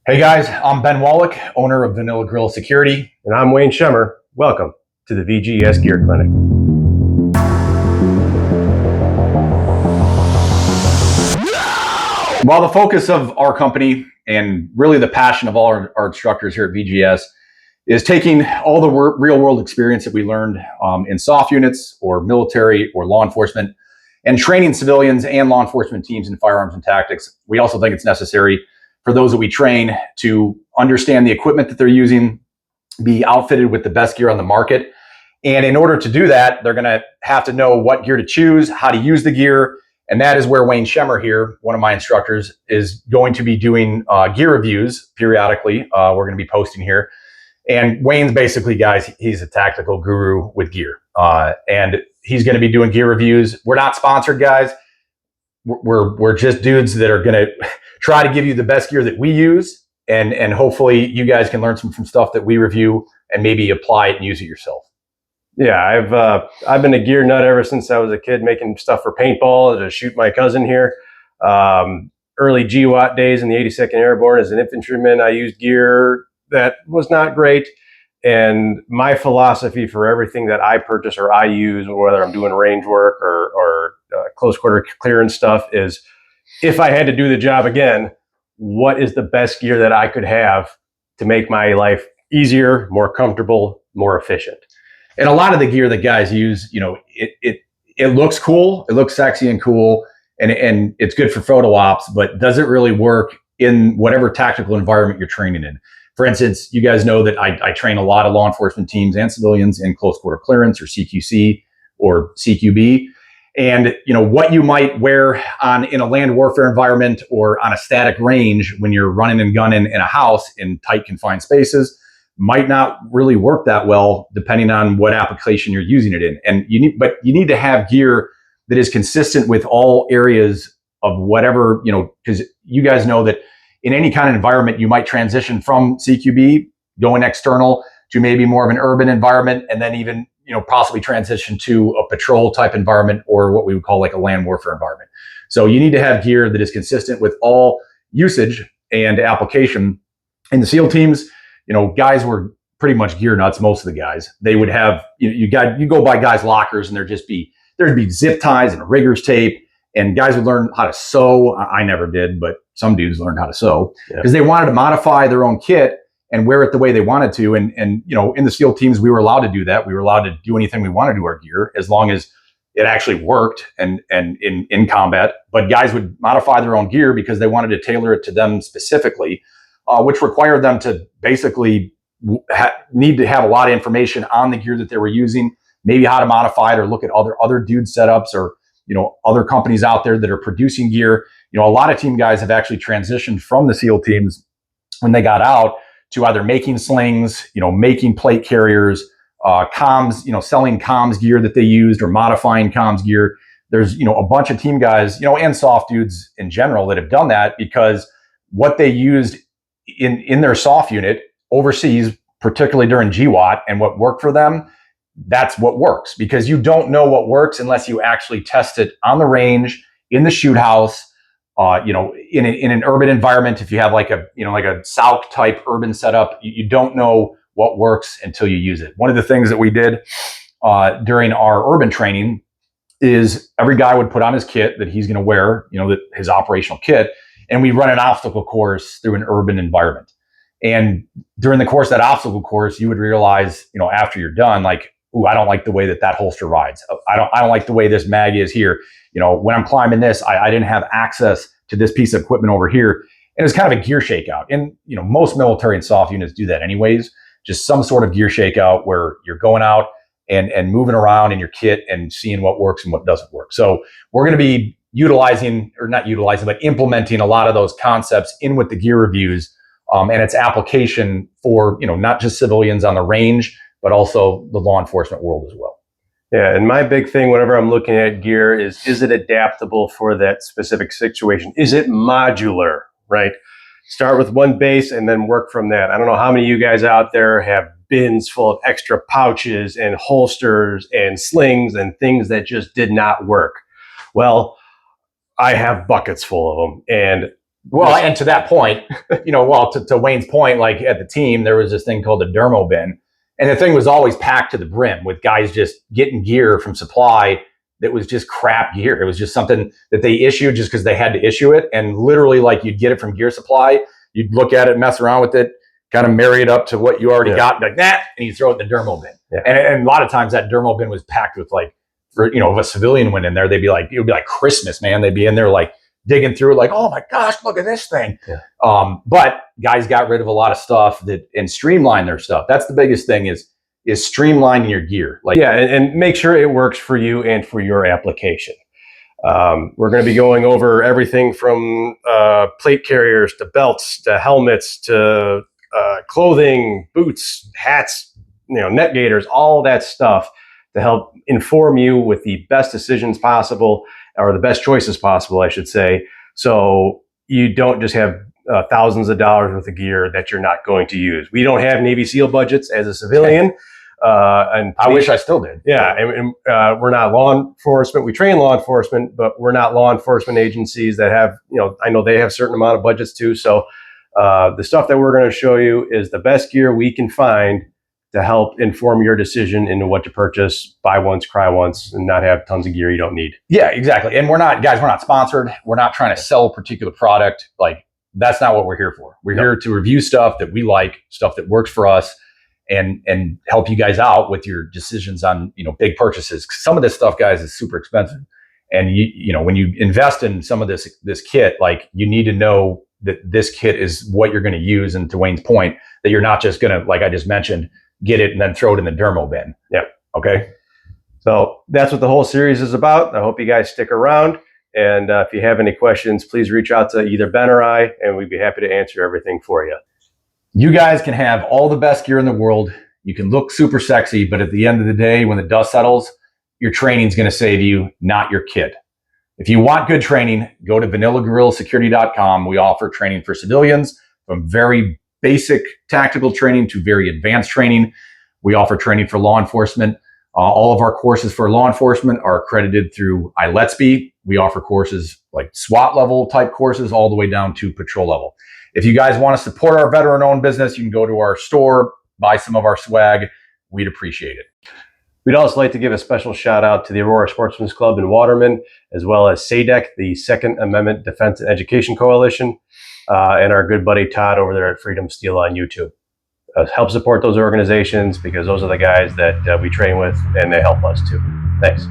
Hey guys, I'm Ben Wallach, owner of Vanilla Grill Security. And I'm Wayne Schemmer. Welcome to the VGS Gear Clinic. While the focus of our company and really the passion of all our instructors here at VGS is taking all the real world experience that we learned in soft units or military or law enforcement and training civilians and law enforcement teams in firearms and tactics, we also think it's necessary for those that we train to understand the equipment that they're using, be outfitted with the best gear on the market. And in order to do that, they're going to have to know what gear to choose, how to use the gear. And that is where Wayne Schemmer here, one of my instructors, is going to be doing gear reviews periodically. We're going to be posting here. And Wayne's basically, guys, he's a tactical guru with gear. And he's going to be doing gear reviews. We're not sponsored, guys. We're just dudes that are going to try to give you the best gear that we use. And hopefully you guys can learn some from stuff that we review and maybe apply it and use it yourself. Yeah, I've been a gear nut ever since I was a kid, making stuff for paintball to shoot my cousin here. Early GWAT days in the 82nd Airborne as an infantryman, I used gear that was not great. And my philosophy for everything that I purchase or I use, whether I'm doing range work or close quarter clearance stuff, is if I had to do the job again, what is the best gear that I could have to make my life easier, more comfortable, more efficient? And a lot of the gear that guys use, you know, it looks cool, it looks sexy and cool, and it's good for photo ops, but does it really work in whatever tactical environment you're training in? For instance, you guys know that I train a lot of law enforcement teams and civilians in close quarter clearance or CQC or CQB. And you know what you might wear in a land warfare environment or on a static range when you're running and gunning in a house in tight confined spaces might not really work that well depending on what application you're using it in. And you need to have gear that is consistent with all areas of whatever, you know, because you guys know that in any kind of environment you might transition from CQB going external to maybe more of an urban environment, and then even, you know, possibly transition to a patrol type environment or what we would call like a land warfare environment. So you need to have gear that is consistent with all usage and application. In the SEAL teams, you know, guys were pretty much gear nuts. Most of the guys, they would have, you go by guys' lockers and there'd be zip ties and riggers tape, and guys would learn how to sew. I never did, but some dudes learned how to sew because they wanted to modify their own kit and wear it the way they wanted to. And you know, in the SEAL teams, we were allowed to do that. We were allowed to do anything we wanted to our gear as long as it actually worked and in combat. But guys would modify their own gear because they wanted to tailor it to them specifically, which required them to basically need to have a lot of information on the gear that they were using, maybe how to modify it or look at other dude setups or, you know, other companies out there that are producing gear. You know, a lot of team guys have actually transitioned from the SEAL teams when they got out to either making slings, you know, making plate carriers, comms, you know, selling comms gear that they used or modifying comms gear. There's, you know, a bunch of team guys, you know, and soft dudes in general that have done that because what they used in their soft unit overseas, particularly during GWAT, and what worked for them, that's what works, because you don't know what works unless you actually test it on the range, in the shoot house, you know, in an urban environment. If you have like a SAUC type urban setup, you don't know what works until you use it. One of the things that we did during our urban training is every guy would put on his kit that he's going to wear, you know, his operational kit, and we run an obstacle course through an urban environment. And during the course of that obstacle course, you would realize, you know, after you're done, like, ooh, I don't like the way that holster rides. I don't like the way this mag is here. You know, when I'm climbing this, I didn't have access to this piece of equipment over here. And it's kind of a gear shakeout. And, you know, most military and soft units do that anyways, just some sort of gear shakeout where you're going out and moving around in your kit and seeing what works and what doesn't work. So we're going to be implementing a lot of those concepts in with the gear reviews and its application for, you know, not just civilians on the range, but also the law enforcement world as well. Yeah, and my big thing whenever I'm looking at gear is it adaptable for that specific situation? Is it modular, right? Start with one base and then work from that. I don't know how many of you guys out there have bins full of extra pouches and holsters and slings and things that just did not work. Well, I have buckets full of them, and Well, and to that point, to Wayne's point, like at the team, there was this thing called a dermo bin. And the thing was always packed to the brim with guys just getting gear from supply that was just crap gear. It was just something that they issued just because they had to issue it. And literally, like, you'd get it from Gear Supply, you'd look at it, mess around with it, kind of marry it up to what you already got, like that, and you throw it in the dermo bin. Yeah. And a lot of times that dermo bin was packed with, like, if a civilian went in there, it would be like Christmas, man. They'd be in there like digging through it, like, oh my gosh, look at this thing. Yeah. But guys got rid of a lot of stuff and streamlined their stuff. That's the biggest thing is streamlining your gear. Like, yeah, and make sure it works for you and for your application. We're going to be going over everything from plate carriers to belts to helmets to clothing, boots, hats, net gaiters, all that stuff to help inform you with the best decisions possible, or the best choices possible, I should say. So you don't just have thousands of dollars worth of gear that you're not going to use. We don't have Navy SEAL budgets as a civilian. And I wish I still did. Yeah. And we're not law enforcement. We train law enforcement, but we're not law enforcement agencies that have, I know they have a certain amount of budgets too. So the stuff that we're going to show you is the best gear we can find to help inform your decision into what to purchase, buy once, cry once, and not have tons of gear you don't need. Yeah, exactly. And we're not sponsored. We're not trying to sell a particular product. Like, that's not what we're here for. We're here to review stuff that we like, stuff that works for us, and help you guys out with your decisions on, big purchases. Some of this stuff, guys, is super expensive. And when you invest in some of this kit, like, you need to know that this kit is what you're going to use. And to Wayne's point, that you're not just going to, like I just mentioned, get it and then throw it in the dermo bin. Yeah. Okay. So that's what the whole series is about. I hope you guys stick around. And if you have any questions, please reach out to either Ben or I, and we'd be happy to answer everything for you. You guys can have all the best gear in the world. You can look super sexy, but at the end of the day, when the dust settles, your training is going to save you, not your kit. If you want good training, go to vanillagorillaSecurity.com. We offer training for civilians, from very basic tactical training to very advanced training. We offer training for law enforcement. All of our courses for law enforcement are accredited through ILETSB. We offer courses like SWAT level type courses all the way down to patrol level. If you guys want to support our veteran-owned business, you can go to our store, buy some of our swag. We'd appreciate it. We'd also like to give a special shout out to the Aurora Sportsman's Club in Waterman, as well as SADEC, the Second Amendment Defense and Education Coalition, and our good buddy Todd over there at Freedom Steel on YouTube. Help support those organizations, because those are the guys that we train with, and they help us too. Thanks.